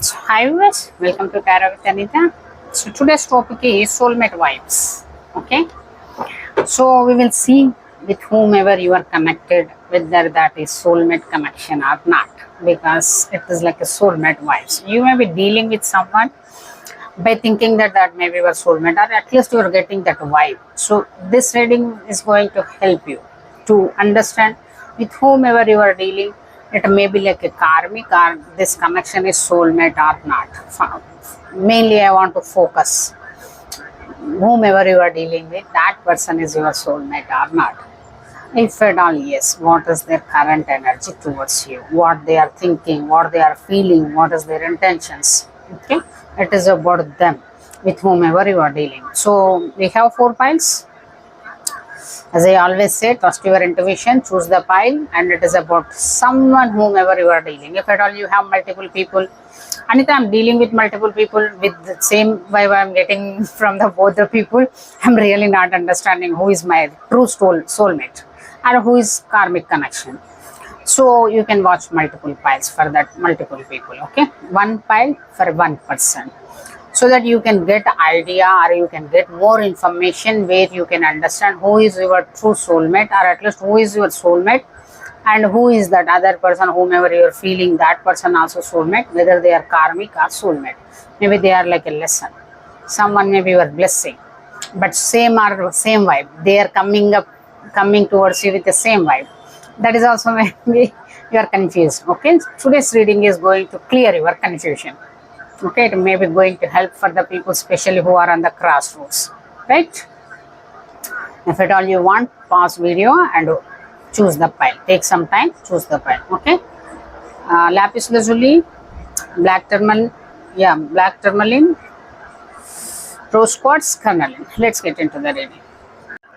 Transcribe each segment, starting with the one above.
So, hi viewers, welcome to Tarot with Anita. So today's topic is soulmate vibes. Okay, so we will see with whomever you are connected, whether that is soulmate connection or not, because it is like a soulmate vibes. You may be dealing with someone by thinking that that may be your soulmate, or at least you are getting that vibe. So this reading is going to help you to understand with whomever you are dealing. It may be like a karmic, or this connection is soulmate or not. Mainly I want to focus whomever you are dealing with, that person is your soulmate or not. If at all, yes, what is their current energy towards you, what they are thinking, what they are feeling, what is their intentions. Okay, it is about them with whomever you are dealing. So we have 4 piles. As I always say, trust your intuition, choose the pile, and it is about someone whomever you are dealing. If at all you have multiple people, Anita, I'm dealing with multiple people with the same vibe I'm getting from the both the people. I'm really not understanding who is my true soulmate or who is karmic connection. So you can watch multiple piles for that multiple people. Okay, one pile for one person, so that you can get idea or you can get more information where you can understand who is your true soulmate, or at least who is your soulmate and who is that other person whomever you are feeling that person also soulmate, whether they are karmic or soulmate. Maybe they are like a lesson, someone maybe your blessing, but same vibe, they are coming towards you with the same vibe. That is also maybe you are confused. Okay, today's reading is going to clear your confusion. Okay, it may be going to help for the people especially who are on the crossroads, right? If at all you want, pause video and choose the pile. Take some time, choose the pile. Okay, lapis lazuli, black tourmaline, rose quartz, carnelian. Let's get into the reading.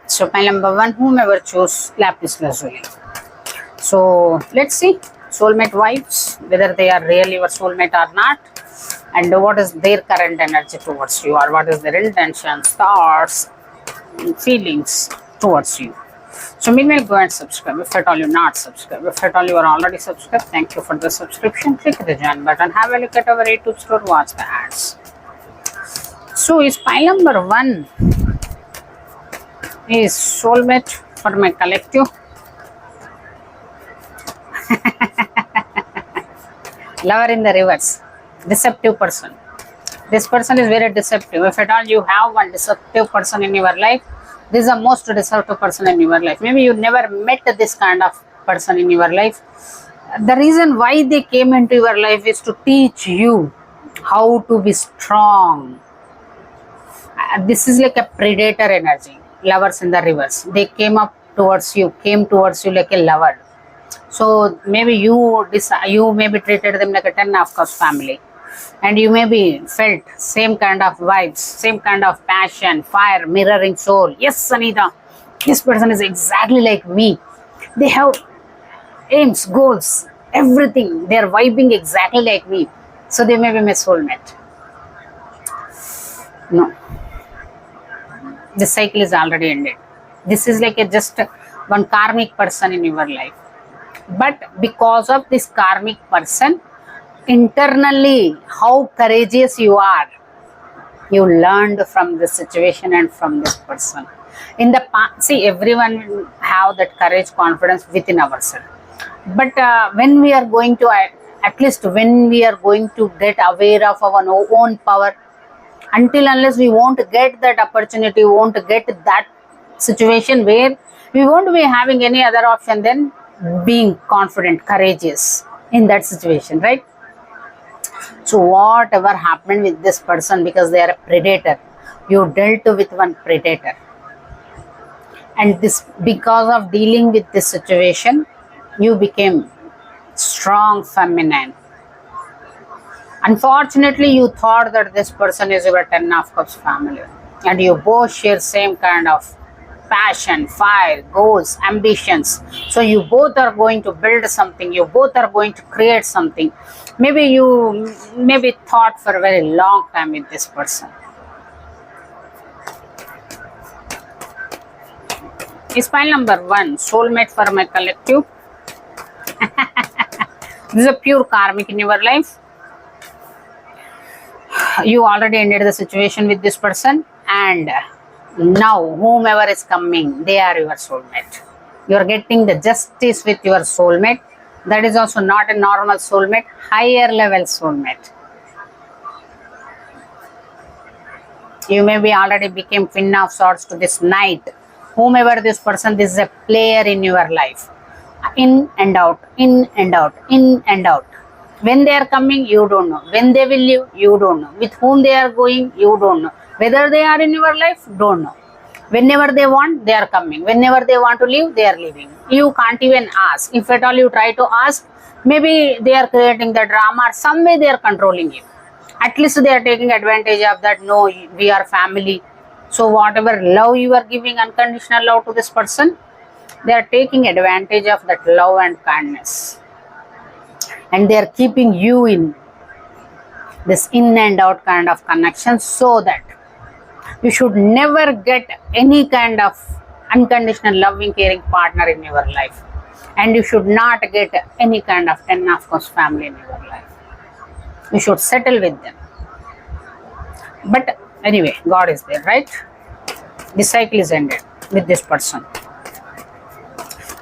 So pile number 1, whomever chose lapis lazuli. So let's see soulmate vibes, whether they are really your soulmate or not, and what is their current energy towards you, or what is their intentions, thoughts, feelings towards you. So meanwhile, go and subscribe if at all you're not subscribed. If at all you are already subscribed, thank you for the subscription. Click the join button, have a look at our YouTube store, watch the ads. So is pile number 1 is soulmate for my collective. Lover in the reverse, deceptive person. This person is very deceptive. If at all you have one deceptive person in your life, this is the most deceptive person in your life. Maybe you never met this kind of person in your life. The reason why they came into your life is to teach you how to be strong. This is like a predator energy. Lovers in the reverse, they came towards you like a lover. So maybe you maybe treated them like a 10 of cups family, and you maybe felt same kind of vibes, same kind of passion, fire, mirroring soul. Yes, Anita, this person is exactly like me. They have aims, goals, everything. They are vibing exactly like me. So they may be my soulmate. No, the cycle is already ended. This is like just one karmic person in your life. But because of this karmic person, internally, how courageous you are, you learned from this situation and from this person. In the past, see, everyone have that courage, confidence within ourselves. But when we are going to, at least when we are going to get aware of our own power, until unless we won't get that opportunity, won't get that situation where we won't be having any other option than being confident, courageous in that situation, right? So whatever happened with this person, because they are a predator, you dealt with one predator, and this, because of dealing with this situation, you became strong feminine. Unfortunately, you thought that this person is your 10 of cups family, and you both share same kind of passion, fire, goals, ambitions. So you both are going to build something, you both are going to create something. Maybe you thought for a very long time with this person. Is pile number 1 soulmate for my collective. This is a pure karmic in your life. You already ended the situation with this person, and now whomever is coming, they are your soulmate. You are getting the justice with your soulmate. That is also not a normal soulmate, higher level soulmate. You may be already became Queen of Swords to this knight. Whomever this person, this is a player in your life. In and out, in and out, in and out. When they are coming, you don't know. When they will leave, you don't know. With whom they are going, you don't know. Whether they are in your life, don't know. Whenever they want, they are coming. Whenever they want to leave, they are leaving. You can't even ask. If at all you try to ask, maybe they are creating the drama or some way they are controlling you. At least they are taking advantage of that. No, we are family. So whatever love you are giving, unconditional love to this person, they are taking advantage of that love and kindness. And they are keeping you in this in and out kind of connection, so that you should never get any kind of unconditional loving caring partner in your life, and you should not get any kind of 10 of course family in your life. You should settle with them. But anyway, God is there, right? The cycle is ended with this person.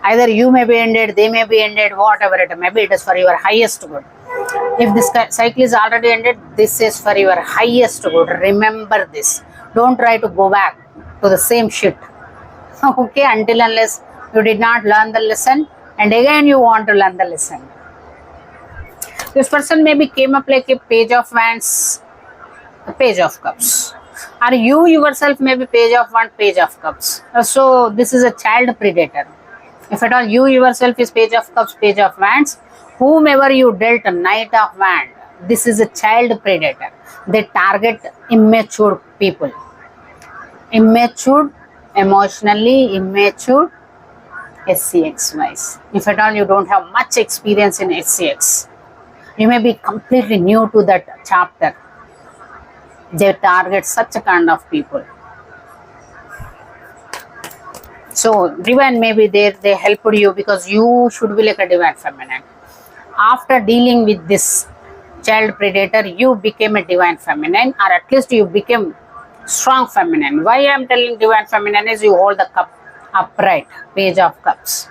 Either you may be ended, they may be ended, whatever it may be, it is for your highest good. If this cycle is already ended, this is for your highest good. Remember this. Don't try to go back to the same shit. Okay, until unless you did not learn the lesson, and again you want to learn the lesson. This person maybe came up like a page of wands, a page of cups. Or you yourself may be page of wands, page of cups. So this is a child predator. If at all you yourself is page of cups, page of wands, whomever you dealt a knight of wands, this is a child predator. They target immature people. Immature, emotionally immature, SCX wise. If at all you don't have much experience in SCX, you may be completely new to that chapter. They target such a kind of people. So divine may be there, they helped you because you should be like a divine feminine. After dealing with this child predator, you became a divine feminine, or at least you became strong feminine. Why I am telling divine feminine is you hold the cup upright, page of cups.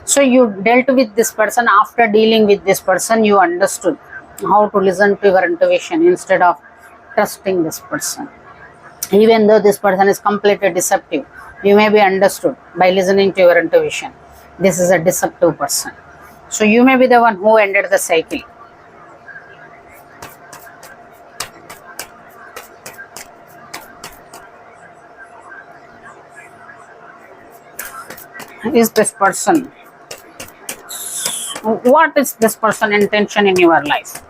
So you dealt with this person. After dealing with this person, you understood how to listen to your intuition instead of trusting this person. Even though this person is completely deceptive, you may be understood by listening to your intuition. This is a deceptive person. So you may be the one who ended the cycle. Is this person? What is this person intention in your life?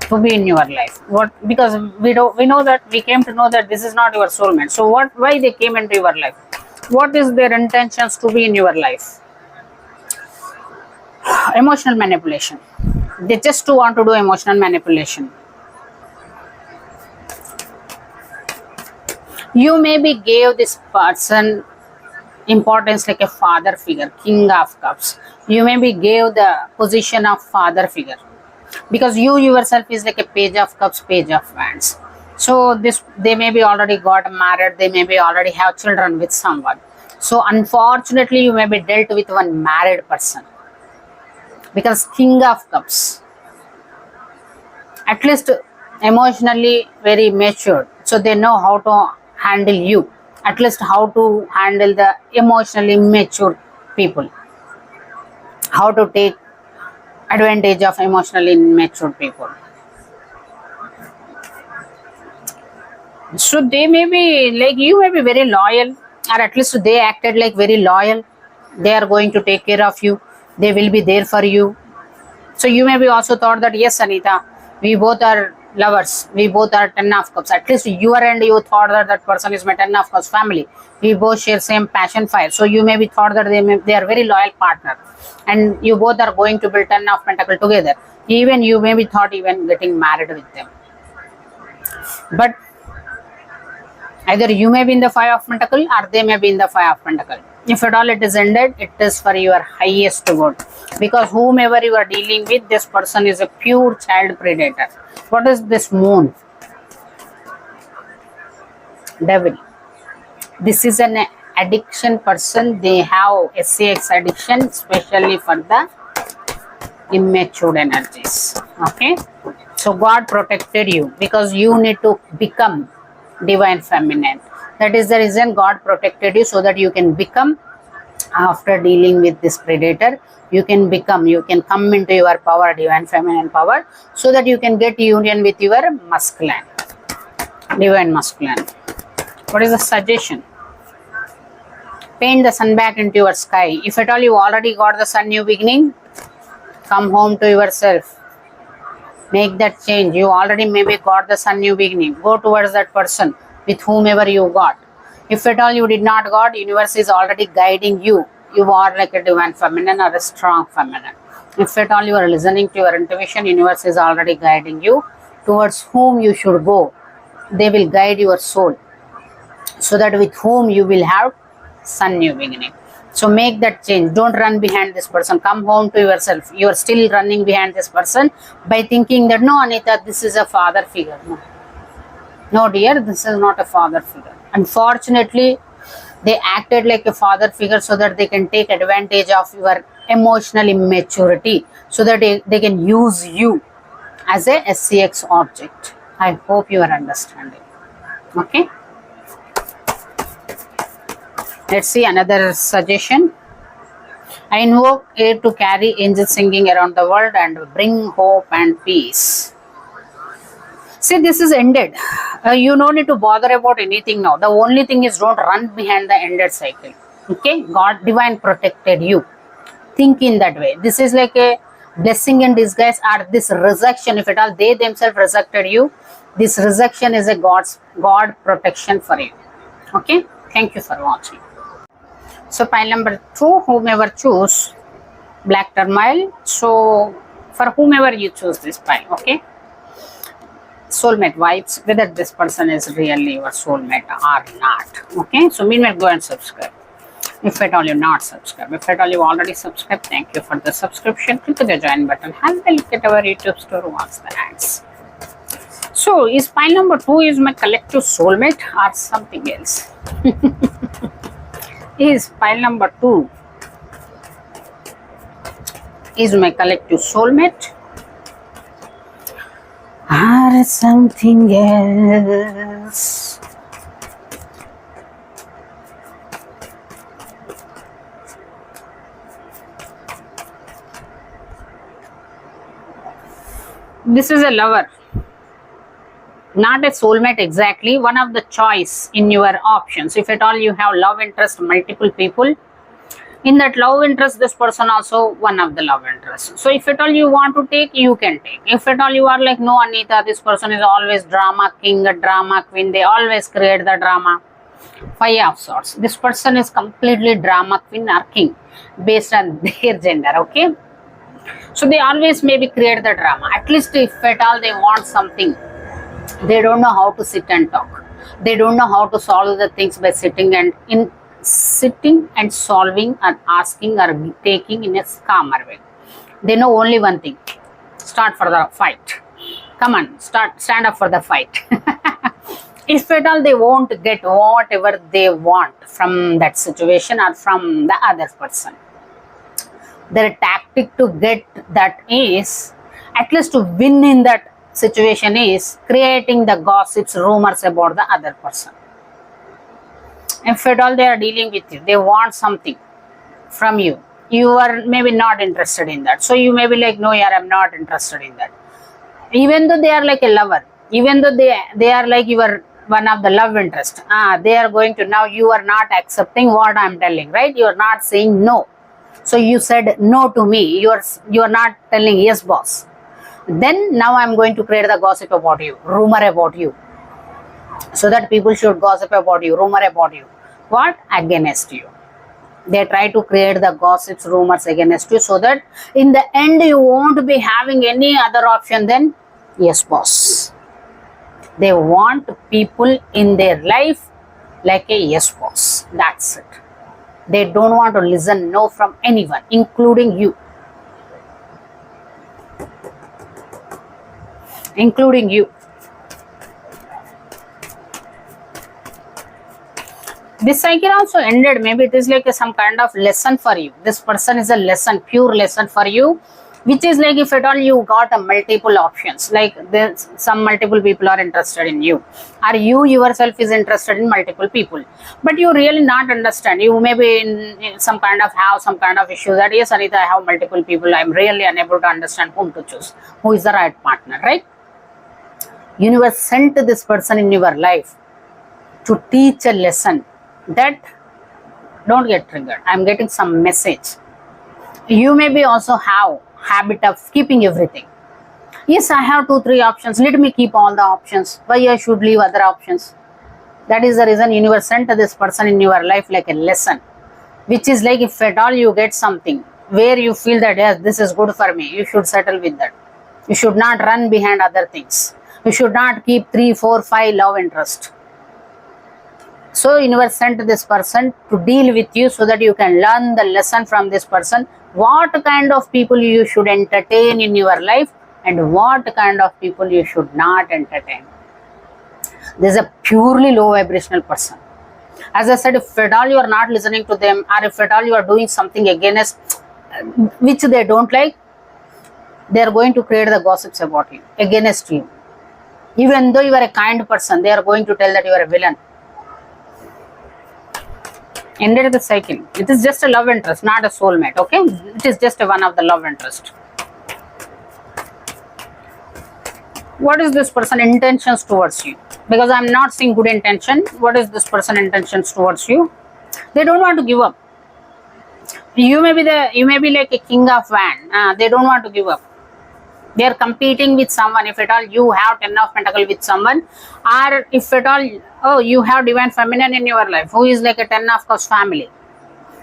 To be in your life? What? Because we know that we came to know that this is not your soulmate. So what? Why they came into your life? What is their intentions to be in your life? Emotional manipulation. They just want to do emotional manipulation. You maybe gave this person importance like a father figure, king of cups. You maybe gave the position of father figure, because you yourself is like a page of cups, page of wands. So this, they may be already got married, they may be already have children with someone. So unfortunately you may be dealt with one married person, because king of cups, at least emotionally very matured, so they know how to handle you, at least how to handle the emotionally immature people, how to take advantage of emotionally immature people. So they may be like, you may be very loyal, or at least they acted like very loyal. They are going to take care of you, they will be there for you. So you may be also thought that, yes Anita, we both are lovers, we both are 10 of cups. At least your end you thought that that person is my 10 of cups family, we both share same passion fire. So you may be thought that they are very loyal partner, and you both are going to build 10 of pentacle together. Even you may be thought even getting married with them. But either you may be in the 5 of pentacle, or they may be in the 5 of pentacle. If at all it is ended, it is for your highest good, because whomever you are dealing with, this person is a pure child predator. What is this moon? devil. This is an addiction person. They have sex addiction, especially for the immature energies. Okay, so God protected you because you need to become divine feminine. That is the reason God protected you, so that you can become, after dealing with this predator, you can come into your power, divine feminine power, so that you can get union with your masculine, divine masculine. What is the suggestion? Paint the sun back into your sky. If at all you already got the sun new beginning, come home to yourself. Make that change. You already maybe got the sun new beginning. Go towards that person with whomever you got. If at all you did not got, universe is already guiding you. You are like a divine feminine or a strong feminine. If at all you are listening to your intuition, universe is already guiding you towards whom you should go. They will guide your soul, so that with whom you will have sun new beginning. So make that change. Don't run behind this person. Come home to yourself. You are still running behind this person by thinking that, no, Anita, this is a father figure. No, dear, this is not a father figure. Unfortunately, they acted like a father figure so that they can take advantage of your emotional immaturity, so that they can use you as a SCX object. I hope you are understanding. Okay. Let's see another suggestion. I invoke air to carry angels singing around the world and bring hope and peace. See, this is ended. You don't need to bother about anything now. The only thing is, don't run behind the ended cycle. Okay, God, divine protected you. Think in that way. This is like a blessing in disguise, or this rejection. If at all they themselves rejected you, this rejection is a God protection for you. Okay, thank you for watching. So pile number 2, whomever choose black turmoil. So for whomever you choose this pile, okay, soulmate vibes, whether this person is really your soulmate or not. Okay, so meanwhile, go and subscribe if at all you're not subscribed. If at all you already subscribed, thank you for the subscription. Click the join button. Have a look at our YouTube store, watch the ads. So is pile number 2 is my collective soulmate or something else? Is pile number 2 is my collective soulmate or something else? This is a lover, not a soulmate exactly, one of the choice in your options. If at all you have love interest, multiple people, in that love interest, this person also one of the love interests. So if at all you want to take, you can take. If at all you are like, no, Anita, this person is always drama king, a drama queen, they always create the drama. 5 of Swords. This person is completely drama queen or king based on their gender. Okay, so they always maybe create the drama. At least if at all they want something, they don't know how to sit and talk. They don't know how to solve the things by sitting and solving and asking or taking in a calmer way. They know only one thing: start for the fight. Come on, stand up for the fight. If at all they won't get whatever they want from that situation or from the other person, their tactic to get that is, at least to win in that situation, is creating the gossips, rumors about the other person. If at all they are dealing with you, they want something from you, you are maybe not interested in that. So you may be like, no, yeah, I'm not interested in that. Even though they are like a lover, even though they are like your one of the love interest, they are going to, now you are not accepting what I'm telling, right? You are not saying no. So you said no to me. You are not telling yes, boss. Then now I'm going to create the gossip about you, rumor about you, so that people should gossip about you, rumor about you. What? Against you. They try to create the gossips, rumors against you, so that in the end you won't be having any other option than yes, boss. They want people in their life like a yes, boss. That's it. They don't want to listen no from anyone, including you. Including you. This cycle also ended. Maybe it is like some kind of lesson for you. This person is a lesson, pure lesson for you, which is like if at all you got a multiple options, like there's some multiple people are interested in you, or you yourself is interested in multiple people, but you really not understand. You may be in some kind of have some kind of issue that yes, Anita, I have multiple people. I'm really unable to understand whom to choose, who is the right partner, right? Universe sent this person in your life to teach a lesson that don't get triggered. I'm getting some message. You maybe also have habit of keeping everything. Yes, I have 2-3 options. Let me keep all the options. Why I should leave other options? That is the reason universe sent this person in your life like a lesson, which is like if at all you get something where you feel that yes, this is good for me, you should settle with that. You should not run behind other things. You should not keep 3, 4, 5 love interest. So universe sent this person to deal with you so that you can learn the lesson from this person. What kind of people you should entertain in your life and what kind of people you should not entertain. This is a purely low vibrational person. As I said, if at all you are not listening to them, or if at all you are doing something against which they don't like, they are going to create the gossips about you, against you. Even though you are a kind person, they are going to tell that you are a villain. Ended the cycle. It is just a love interest, not a soulmate, okay? It is just one of the love interest. What is this person intentions towards you? Because I'm not seeing good intention. What is this person intentions towards you? They don't want to give up. You may be like a king of van. They don't want to give up. They are competing with someone. If at all you have 10 of Pentacles with someone, or if at all you have divine feminine in your life who is like a 10 of Cups family.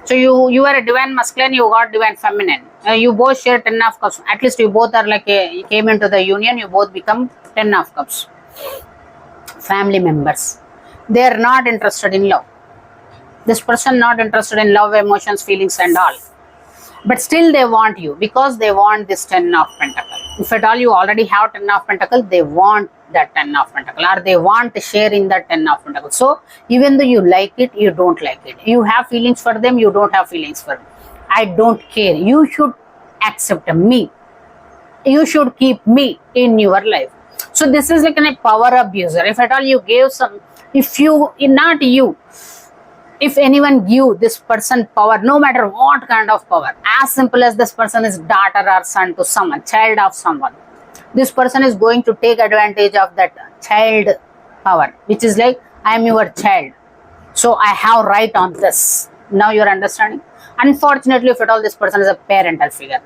So you are a divine masculine, you got divine feminine. You both share 10 of Cups. At least you both are like came into the union. You both become 10 of Cups. Family members. They are not interested in love. This person not interested in love, emotions, feelings and all. But still they want you because they want this 10 of Pentacles. If at all you already have 10 of Pentacles, they want that 10 of Pentacles, or they want to share in that 10 of Pentacles. So even though you like it, you don't like it. You have feelings for them, you don't have feelings for them. I don't care. You should accept me. You should keep me in your life. So this is like a power abuser. If at all you gave some, if anyone give this person power, no matter what kind of power, as simple as this person is daughter or son to someone, child of someone, this person is going to take advantage of that child power, which is like, I am your child, so I have right on this. Now you are understanding. Unfortunately, if at all this person is a parental figure,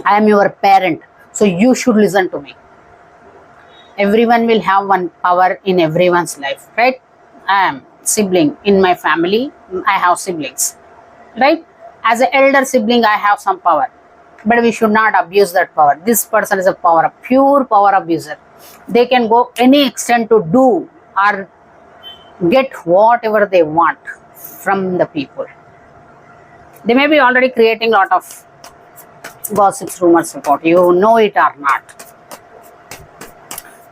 I am your parent, so you should listen to me. Everyone will have one power in everyone's life, right? I am sibling in my family. I have siblings, right? As an elder sibling, I have some power, but we should not abuse that power. This person is a pure power abuser. They can go any extent to do or get whatever they want from the people. They may be already creating a lot of gossips, rumors about you, know it or not.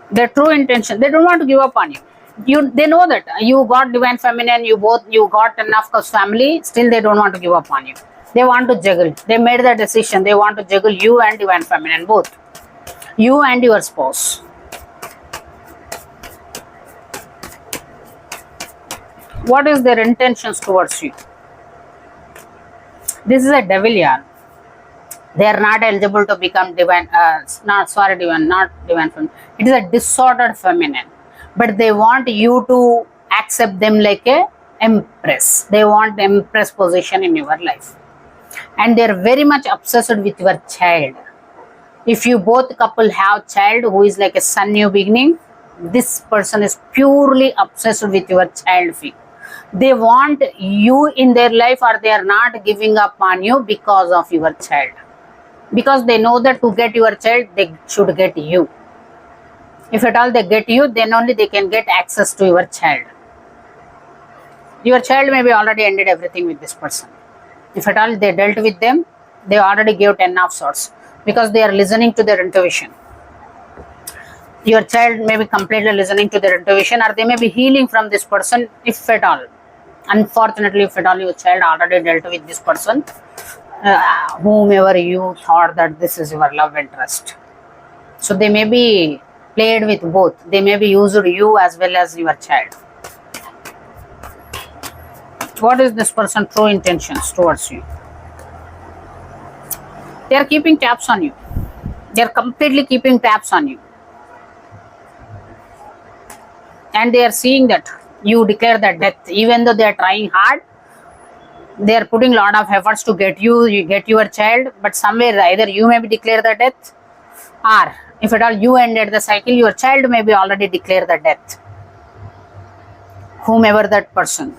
Their true intention, they don't want to give up on you. They know that you got divine feminine, you got enough Cups family, still they don't want to give up on you. They want to juggle. They made the decision. They want to juggle you and divine feminine, both. You and your spouse. What is their intentions towards you? This is a devil yarn. They are not eligible to become divine, not divine feminine. It is a disordered feminine. But they want you to accept them like a empress. They want the empress position in your life. And they are very much obsessed with your child. If you both couple have child who is like a sun new beginning, this person is purely obsessed with your child figure. They want you in their life, or they are not giving up on you because of your child. Because they know that to get your child, they should get you. If at all they get you, then only they can get access to your child. Your child may be already ended everything with this person. If at all they dealt with them, they already gave 10 of Swords because they are listening to their intuition. Your child may be completely listening to their intuition, or they may be healing from this person if at all. Unfortunately, if at all your child already dealt with this person, whomever you thought that this is your love interest, so they may be played with both. They may be used you as well as your child. What is this person true intentions towards you? They are keeping tabs on you. They are completely keeping tabs on you. And they are seeing that you declare that death. Even though they are trying hard, they are putting a lot of efforts to get you get your child, but somewhere either you may be declare the death, or if at all you ended the cycle, your child may be already declare the death. Whomever that person.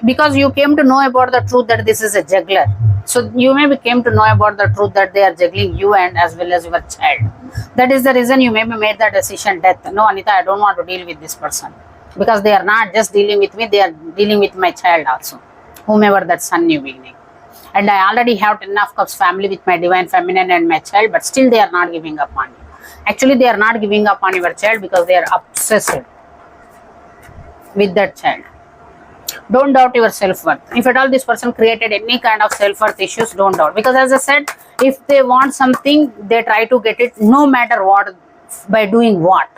Because you came to know about the truth that this is a juggler. So you maybe came to know about the truth that they are juggling you and as well as your child. That is the reason you maybe made the decision death. No, Anita, I don't want to deal with this person. Because they are not just dealing with me, they are dealing with my child also. Whomever that sun new beginning. And I already have 10 of cups family with my divine feminine and my child, but still they are not giving up on you. Actually, they are not giving up on your child because they are obsessed with that child. Don't doubt your self-worth. If at all this person created any kind of self-worth issues, don't doubt. Because as I said, if they want something, they try to get it no matter what, by doing what.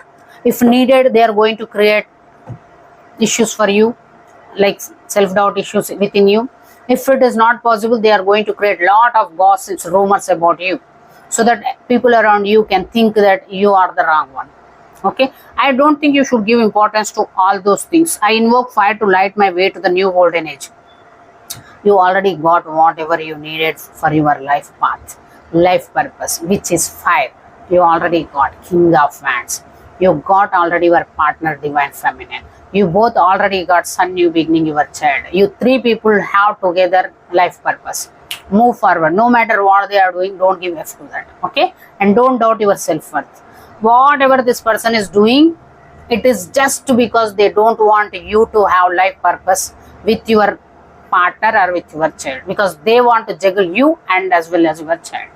If needed, they are going to create issues for you, like self-doubt issues within you. If it is not possible, they are going to create lot of gossips, rumors about you, so that people around you can think that you are the wrong one. Okay, I don't think you should give importance to all those things. I invoke fire to light my way to the new golden age. You already got whatever you needed for your life path, life purpose, which is fire. You already got King of Wands. You got already your partner, divine feminine. You both already got sun new beginning, your child. You three people have together life purpose. Move forward. No matter what they are doing, don't give F to that. Okay, and don't doubt your self-worth. Whatever this person is doing, it is just because they don't want you to have life purpose with your partner or with your child, because they want to juggle you and as well as your child.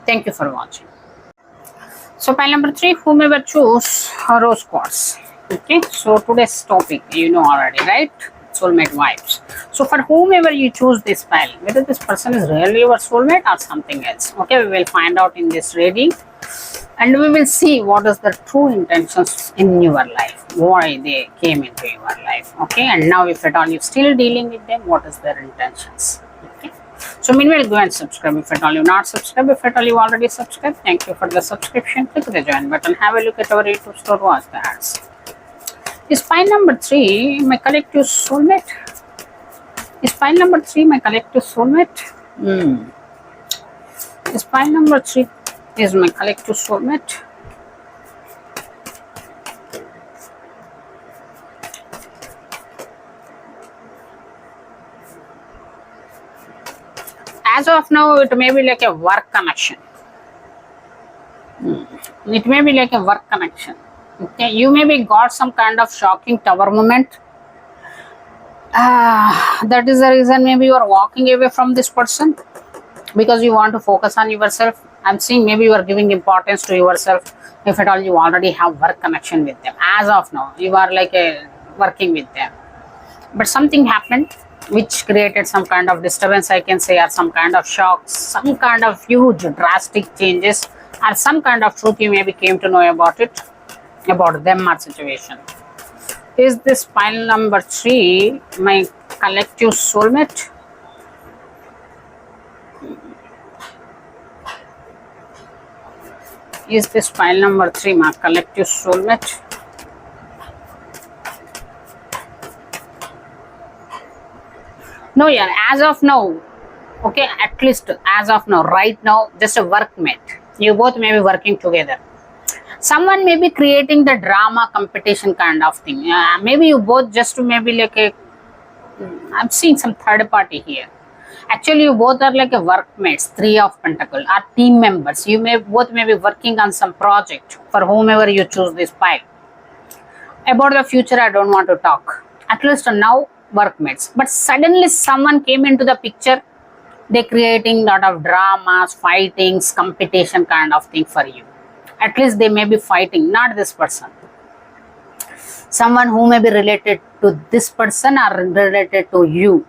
Thank you for watching. So pile number 3, whomever choose rose quartz. Okay, so today's topic you know already, right? Soulmate vibes. So for whomever you choose this pile, whether this person is really your soulmate or something else, okay, we will find out in this reading. And we will see what is the true intentions in your life, why they came into your life. Okay, and now if at all you're still dealing with them, what is their intentions. Okay, so meanwhile go and subscribe if at all you're not subscribed. If at all you already subscribed, thank you for the subscription. Click the join button, have a look at our YouTube store, watch the ads. Is pile number 3 my collective soulmate? Is pile number 3 my collective soulmate? Is pile number 3 is my collective soulmate? As of now, it may be like a work connection. It may be like a work connection. Okay, you maybe got some kind of shocking tower moment. That is the reason maybe you are walking away from this person, because you want to focus on yourself. I'm seeing maybe you are giving importance to yourself. If at all you already have work connection with them, as of now you are like working with them, but something happened which created some kind of disturbance, I can say, or some kind of shock, some kind of huge drastic changes, or some kind of truth you maybe came to know about it, about them or situation. Is this pile number 3 my collective soulmate? Is this pile number 3 my collective soulmate? No, yeah, as of now, okay, at least as of now, right now, just a workmate. You both may be working together. Someone may be creating the drama competition kind of thing. Maybe you both just maybe like a, I'm seeing some third party here. Actually, you both are like a workmates, 3 of Pentacles, are team members. You may both may be working on some project for whomever you choose this pile. About the future, I don't want to talk. At least now, workmates. But suddenly someone came into the picture. They creating lot of dramas, fightings, competition kind of thing for you. At least they may be fighting, not this person. someone who may be related to this person or related to you,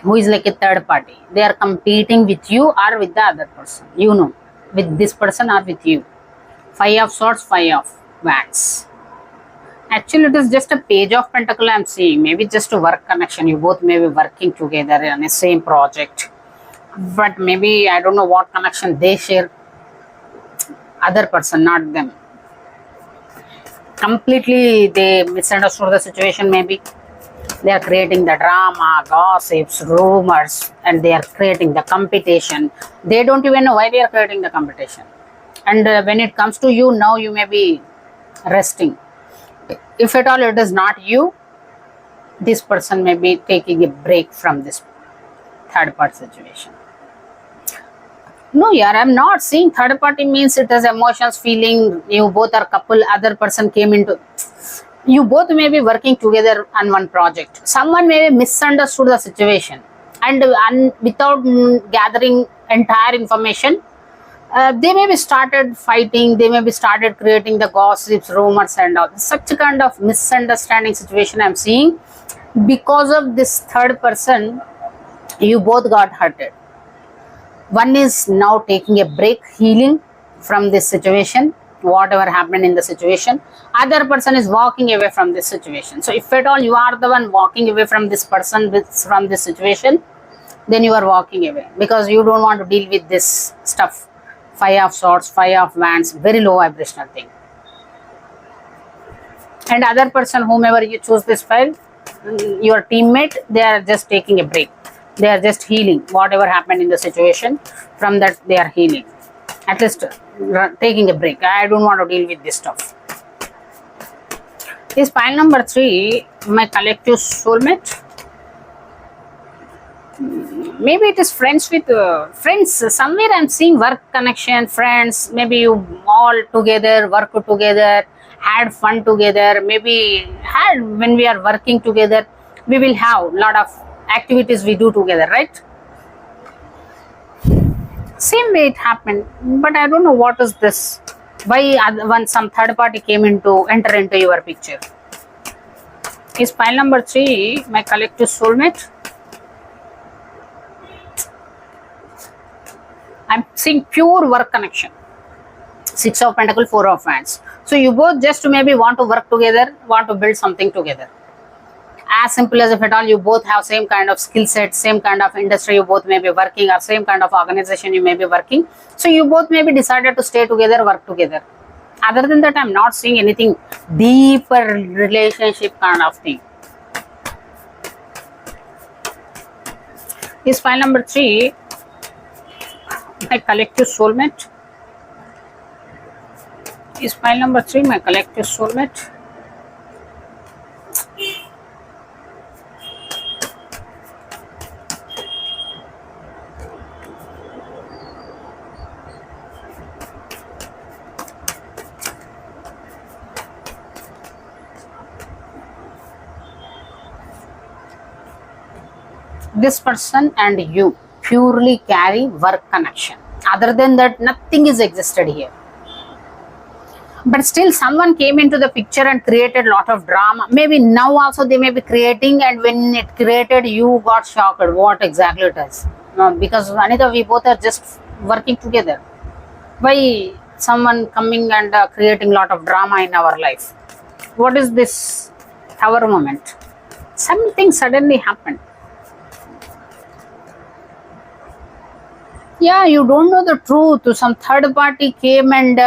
who is like a third party. They are competing with you or with the other person, you know, with this person or with you. Five of Swords, Five of Wands. Actually, it is just a Page of Pentacle I am seeing. Maybe just a work connection. You both may be working together on the same project. But maybe, I don't know what connection they share. Other person, not them. Completely, they misunderstood the situation maybe. They are creating the drama, gossips, rumors, and they are creating the competition. They don't even know why they are creating the competition. And when it comes to you, now you may be resting. If at all it is not you, this person may be taking a break from this third party situation. No, yeah, I'm not seeing third party means it has emotions, feeling, you both are couple, other person came into, you both may be working together on one project. Someone may be misunderstood the situation and without gathering entire information, they may be started fighting, they may be started creating the gossips, rumors and all. Such a kind of misunderstanding situation I'm seeing. Because of this third person, you both got hurted. One is now taking a break, healing from this situation, whatever happened in the situation. Other person is walking away from this situation. So if at all you are the one walking away from this person, from this situation, then you are walking away because you don't want to deal with this stuff. Five of Swords, Five of Wands, very low vibrational thing. And other person, whomever you choose this file, your teammate, they are just taking a break. They are just healing whatever happened in the situation. From that they are healing. At least taking a break. I don't want to deal with this stuff. Is pile number 3 my collective soulmate? Maybe it is friends with friends. Somewhere I'm seeing work connection, friends. Maybe you all together, work together, had fun together. Maybe had when we are working together, we will have a lot of activities we do together, right? Same way it happened, but I don't know what is this. Why when some third party came enter into your picture? Is pile number 3 my collective soulmate? I'm seeing pure work connection. Six of Pentacles, Four of Wands. So you both just maybe want to work together, want to build something together. As simple as if at all you both have same kind of skill set, same kind of industry you both may be working, or same kind of organization you may be working. So you both may be decided to stay together, work together. Other than that, I'm not seeing anything deeper relationship kind of thing. Is file number 3 my collective soulmate? Is file number 3 my collective soulmate? This person and you purely carry work connection. Other than that, nothing is existed here. But still someone came into the picture and created a lot of drama. Maybe now also they may be creating, and when it created, you got shocked what exactly it is. Because Anita, we both are just working together. Why someone coming and creating a lot of drama in our life? What is this Tower moment? Something suddenly happened. Yeah, you don't know the truth. Some third party came and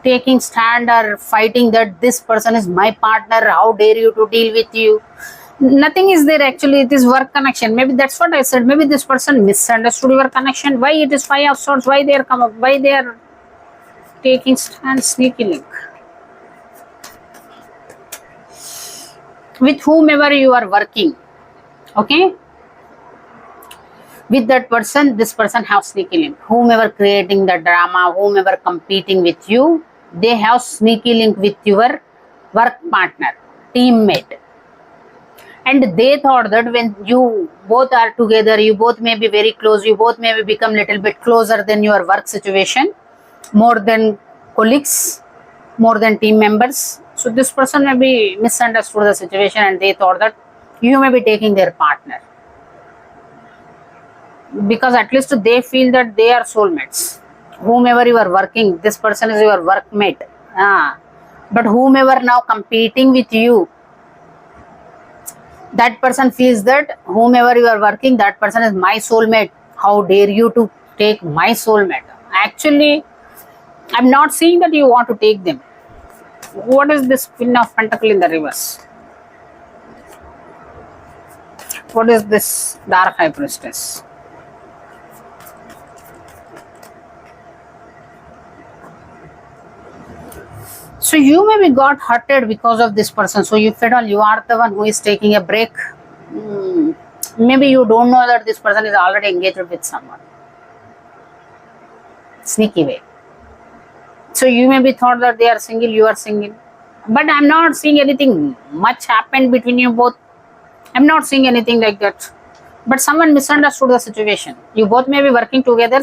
taking stand or fighting that this person is my partner. How dare you to deal with you? Nothing is there actually. It is work connection. Maybe that's what I said. Maybe this person misunderstood your connection. Why it is Five of Swords? Why they are come up? Why they are taking stand? Sneaky link. With whomever you are working, okay? With that person, this person have sneaky link. Whomever creating the drama, whomever competing with you, they have sneaky link with your work partner, teammate. And they thought that when you both are together, you both may be very close, you both may become little bit closer than your work situation, more than colleagues, more than team members. So this person may be misunderstood the situation and they thought that you may be taking their partner, because at least they feel that they are soulmates. Whomever you are working, this person is your workmate. But whomever now competing with you, that person feels that whomever you are working, that person is my soulmate. How dare you to take my soulmate? Actually, I'm not saying that you want to take them. What is this Queen of Pentacle in the reverse? What is this Dark High Priestess? So you maybe got hurted because of this person. So if at all you are the one who is taking a break, maybe you don't know that this person is already engaged with someone. Sneaky way. So you may be thought that they are single, you are single. But I'm not seeing anything much happened between you both. I'm not seeing anything like that. But someone misunderstood the situation. You both may be working together.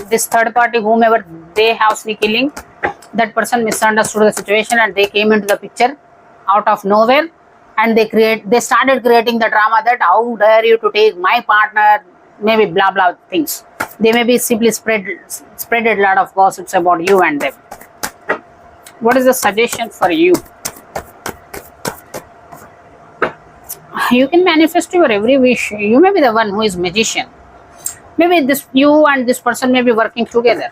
This third party, whomever they have sneaky link, that person misunderstood the situation and they came into the picture out of nowhere, and they started creating the drama that how dare you to take my partner, maybe blah blah things. They may be simply spread a lot of gossips about you and them. What is the suggestion for you? You can manifest your every wish. You may be the one who is magician. Maybe you and this person may be working together.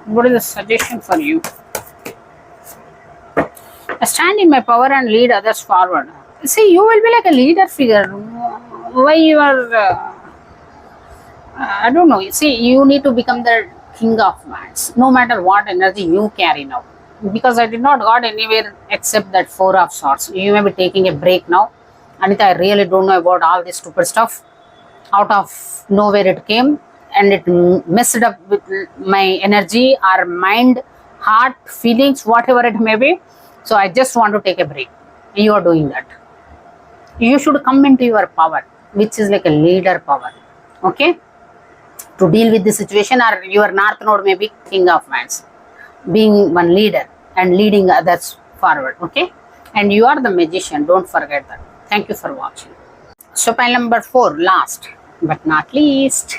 What is the suggestion for you? Stand in my power and lead others forward. See, you will be like a leader figure. Why you are, I don't know. See, you need to become the king of wands, no matter what energy you carry now. Because I did not got anywhere except that Four of Swords. You may be taking a break now. Anita, I really don't know about all this stupid stuff. Out of nowhere it came. And it messed up with my energy or mind, heart, feelings, whatever it may be. So I just want to take a break. You are doing that. You should come into your power, which is like a leader power. Okay? To deal with the situation, or your North Node may be King of Wands, being one leader and leading others forward. Okay? And you are the magician. Don't forget that. Thank you for watching. So pile number 4, last but not least.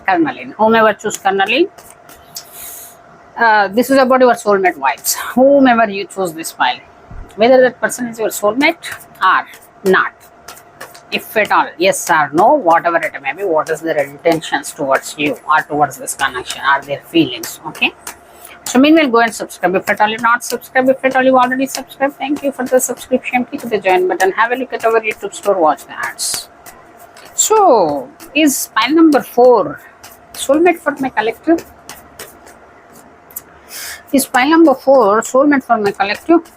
Carnelian. Whomever choose Carnelian, this is about your soulmate vibes. Whomever you choose this pile, whether that person is your soulmate or not, if at all, yes or no, whatever it may be, what is their intentions towards you or towards this connection, or their feelings. Okay. So meanwhile, go and subscribe. If at all you not subscribe, if at all you already subscribed, thank you for the subscription. Click the join button. Have a look at our YouTube store. Watch the ads. So is pile number 4 soulmate for my collective? Is pile number 4 soulmate for my collective?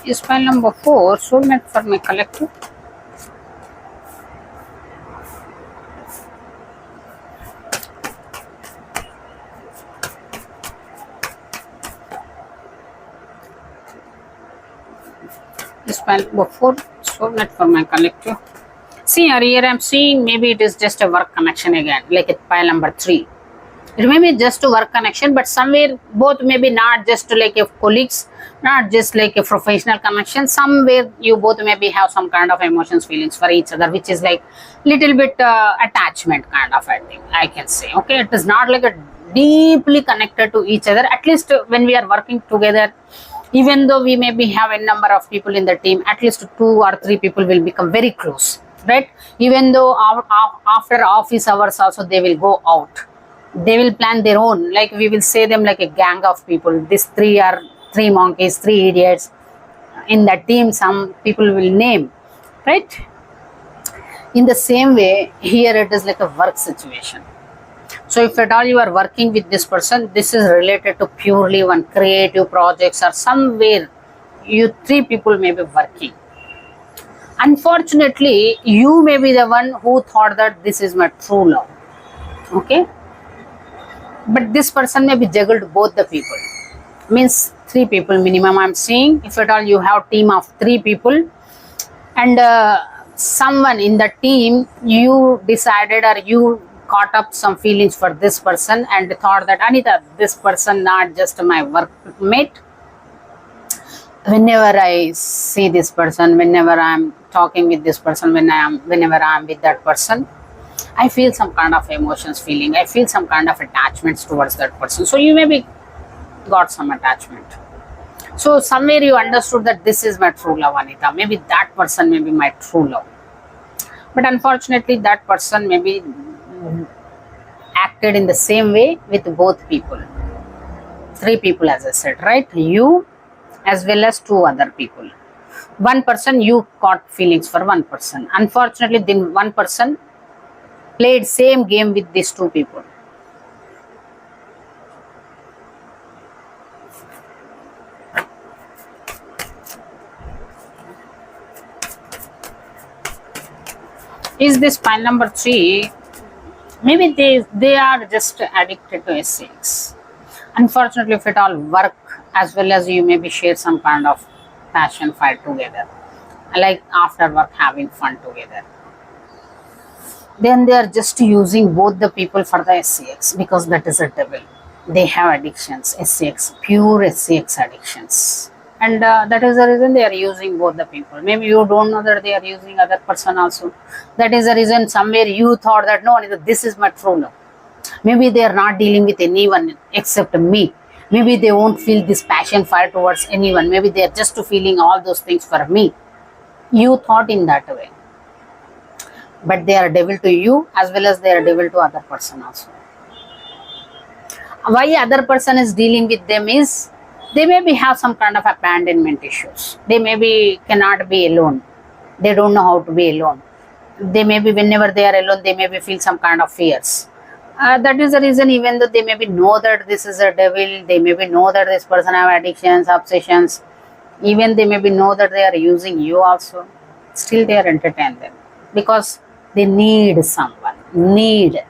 Is pile number 4 soulmate for my collective? Is pile number 4 soulmate for my collective? See, here I'm seeing maybe it is just a work connection again, like at pile number 3. It may be just a work connection, but somewhere both may be not just like a colleagues, not just like a professional connection. Somewhere you both maybe have some kind of emotions, feelings for each other, which is like little bit attachment kind of a thing, I can say. Okay, it is not like a deeply connected to each other. At least when we are working together, even though we maybe have a number of people in the team, at least 2 or 3 people will become very close, right? Even though after office hours also they will go out, they will plan their own, like we will say them like a gang of people. These 3 are 3 monkeys, 3 idiots in the team, some people will name, right? In the same way, here it is like a work situation. So if at all you are working with this person, this is related to purely one creative projects, or somewhere you 3 people may be working. Unfortunately, you may be the one who thought that this is my true love. Okay, but this person may be juggled both the people, means 3 people minimum I'm seeing. If at all you have team of 3 people, and someone in the team, you decided or you caught up some feelings for this person and thought that Anita, this person not just my workmate. Whenever I see this person, whenever I'm talking with this person, whenever I'm with that person, I feel some kind of emotions feeling. I feel some kind of attachments towards that person. So you maybe got some attachment. So somewhere you understood that this is my true love, Anita. Maybe that person may be my true love. But unfortunately, that person maybe acted in the same way with both people. 3 people, as I said, right? You as well as 2 other people. One person, you caught feelings for one person. Unfortunately, then one person played same game with these 2 people. Is this pile number 3? Maybe they are just addicted to sex. Unfortunately, if it all work, as well as you maybe share some kind of passion fire together, like after work having fun together, then they are just using both the people for the sex, because that is a devil. They have addictions, sex, pure sex addictions. And that is the reason they are using both the people. Maybe you don't know that they are using other person also. That is the reason somewhere you thought that no, this is my true love. Maybe they are not dealing with anyone except me. Maybe they won't feel this passion fire towards anyone. Maybe they are just feeling all those things for me. You thought in that way. But they are devil to you as well as they are devil to other person also. Why other person is dealing with them is, they maybe have some kind of abandonment issues. They maybe cannot be alone. They don't know how to be alone. They maybe, whenever they are alone, they maybe feel some kind of fears. That is the reason, even though they maybe know that this is a devil, they maybe know that this person have addictions, obsessions, even they maybe know that they are using you also, still they are entertaining them, because they need someone, need.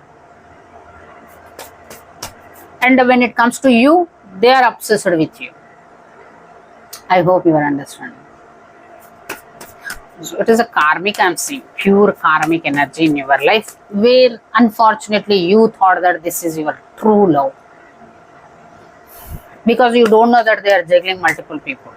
And when it comes to you, they are obsessed with you. I hope you are understanding. So it is a karmic, I am seeing, pure karmic energy in your life, where unfortunately you thought that this is your true love, because you don't know that they are juggling multiple people.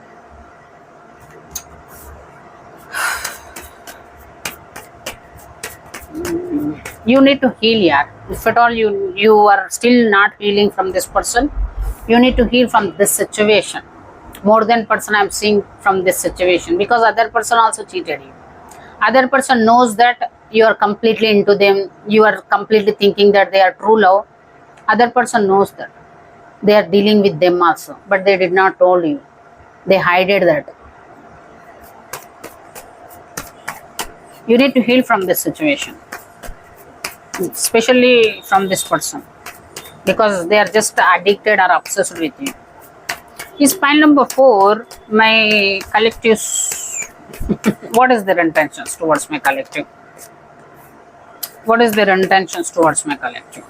You need to heal, yeah. If at all you are still not healing from this person, you need to heal from this situation. More than person I am seeing from this situation, because other person also cheated you. Other person knows that you are completely into them. You are completely thinking that they are true love. Other person knows that they are dealing with them also, but they did not told you. They hided that. You need to heal from this situation, especially from this person, because they are just addicted or obsessed with you. Is pile number 4 my collective? What is their intentions towards my collective? What is their intentions towards my collective?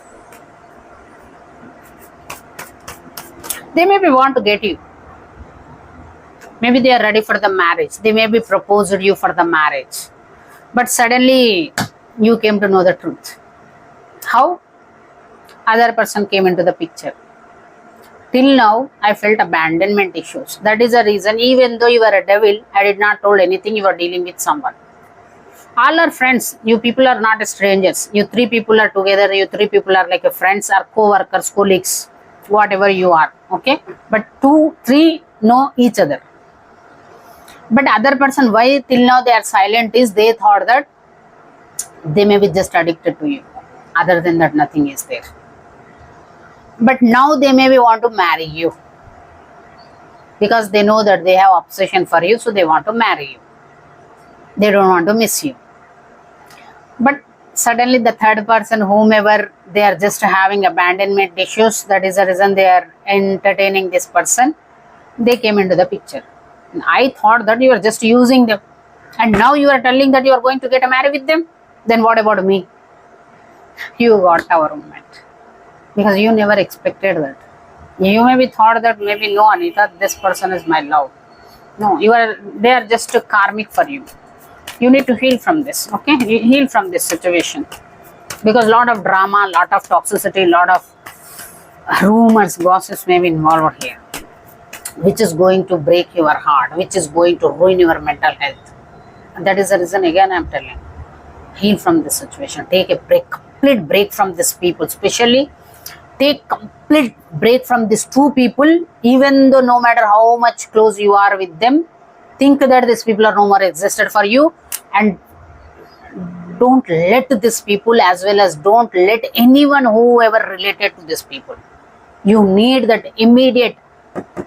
They maybe want to get you. Maybe they are ready for the marriage. They maybe proposed you for the marriage, but suddenly you came to know the truth. How? Other person came into the picture. Till now, I felt abandonment issues. That is the reason, even though you are a devil, I did not told anything. You are dealing with someone. All are friends. You people are not strangers. You 3 people are together. You 3 people are like a friends or co-workers, colleagues, whatever you are. Okay? But 2, 3 know each other. But other person, why till now they are silent is, they thought that they may be just addicted to you. Other than that, nothing is there. But now they maybe want to marry you, because they know that they have obsession for you, so they want to marry you. They don't want to miss you. But suddenly the third person, whomever, they are just having abandonment issues. That is the reason they are entertaining this person. They came into the picture. I thought that you are just using them, and now you are telling that you are going to get married with them. Then what about me? You got our roommate. Because you never expected that. You maybe thought that maybe no, Anita, this person is my love. No, they are just karmic for you. You need to heal from this, okay? You heal from this situation. because lot of drama, lot of toxicity, lot of rumors, gossips may be involved here, which is going to break your heart, which is going to ruin your mental health. And that is the reason, again, I'm telling, heal from this situation. Take a break, complete break from these people, especially take complete break from these two people, even though no matter how much close you are with them, think that these people are no more existed for you, and don't let these people, as well as don't let anyone whoever related to these people. You need that immediate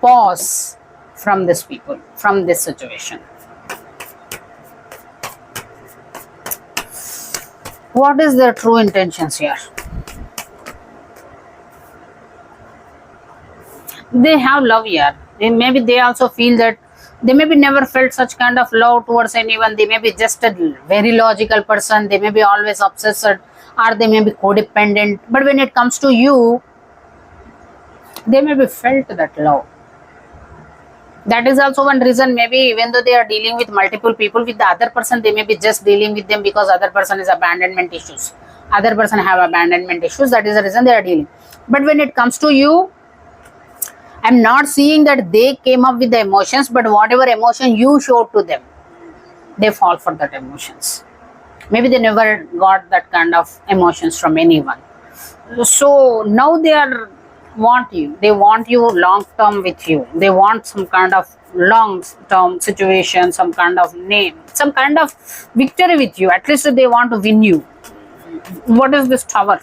pause from these people, from this situation. What is their true intentions here? They have love here. Maybe they also feel that they maybe never felt such kind of love towards anyone. They may be just a very logical person. They may be always obsessed, or they may be codependent. But when it comes to you, they may be felt that love. That is also one reason, maybe even though they are dealing with multiple people, with the other person, they may be just dealing with them because other person is abandonment issues. Other person have abandonment issues. That is the reason they are dealing. But when it comes to you, I'm not seeing that they came up with the emotions, but whatever emotion you showed to them, they fall for that emotions. Maybe they never got that kind of emotions from anyone. So now they want you long term with you. They want some kind of long term situation, some kind of name, some kind of victory with you. At least they want to win you. What is this Tower?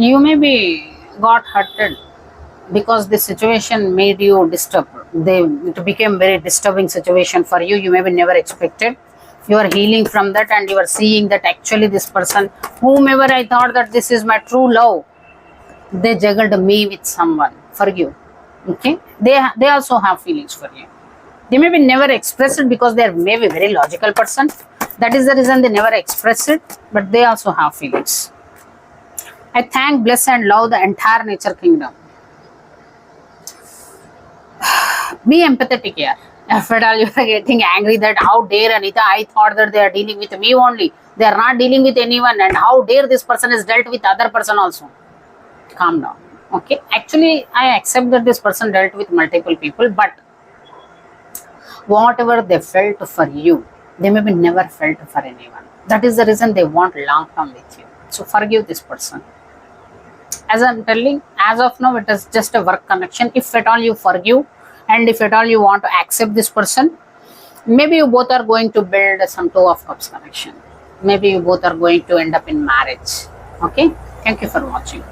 You maybe got hurted because the situation made you disturbed. It became very disturbing situation for you. You maybe never expected. You are healing from that, and you are seeing that actually this person, whomever I thought that this is my true love, they juggled me with someone for you. Okay, they also have feelings for you. They maybe never express it because they are maybe very logical person. That is the reason they never express it, but they also have feelings. I thank, bless and love the entire nature kingdom. Be empathetic here. If at all you are getting angry that how dare Anita, I thought that they are dealing with me only. They are not dealing with anyone, and how dare this person is dealt with other person also. Calm down. Okay. Actually, I accept that this person dealt with multiple people, but whatever they felt for you, they maybe never felt for anyone. That is the reason they want long term with you. So forgive this person. As I'm telling, as of now, it is just a work connection. If at all you forgive, and if at all you want to accept this person, maybe you both are going to build some Two of Cups connection. Maybe you both are going to end up in marriage. Okay. Thank you for watching.